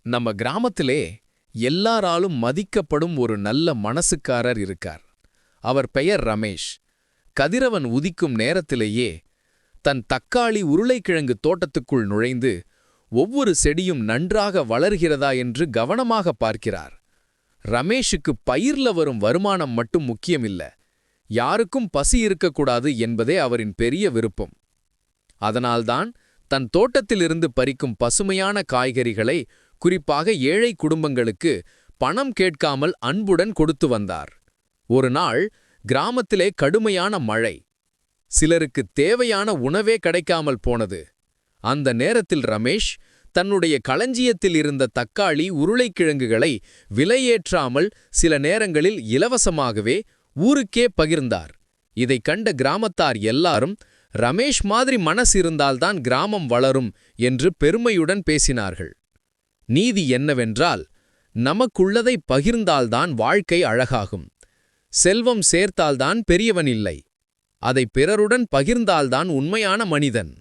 நம்ம கிராமத்திலே எல்லாராலும் மதிக்கப்படும் ஒரு நல்ல மனசுக்காரர் இருக்கார். அவர் பெயர் ரமேஷ். கதிரவன் உதிக்கும் நேரத்திலேயே தன் தக்காளி உருளைக்கிழங்கு தோட்டத்துக்குள் நுழைந்து ஒவ்வொரு செடியும் நன்றாக வளர்கிறதா என்று கவனமாக பார்க்கிறார். ரமேஷுக்கு பயிர்ல வரும் வருமானம் மட்டும் முக்கியமில்ல, யாருக்கும் பசி இருக்கக்கூடாது என்பதே அவரின் பெரிய விருப்பம். அதனால்தான் தன் தோட்டத்திலிருந்து பறிக்கும் பசுமையான காய்கறிகளை குறிப்பாக ஏழை குடும்பங்களுக்கு பணம் கேட்காமல் அன்புடன் கொடுத்து வந்தார். ஒரு நாள் கிராமத்திலே கடுமையான மழை. சிலருக்கு தேவையான உணவே கிடைக்காமல் போனது. அந்த நேரத்தில் ரமேஷ் தன்னுடைய களஞ்சியத்தில் இருந்த தக்காளி உருளைக்கிழங்குகளை விலையேற்றாமல் சில நேரங்களில் இலவசமாகவே ஊருக்கே பகிர்ந்தார். இதைக் கண்ட கிராமத்தார் எல்லாரும் ரமேஷ் மாதிரி மனசு இருந்தால்தான் கிராமம் வளரும் என்று பெருமையுடன் பேசினார்கள். நீதி என்னவென்றால், நமக்குள்ளதை பகிர்ந்தால்தான் வாழ்க்கை அழகாகும். செல்வம் சேர்த்தால்தான் பெரியவன் இல்லை, அதை பிறருடன் பகிர்ந்தால்தான் உண்மையான மனிதன்.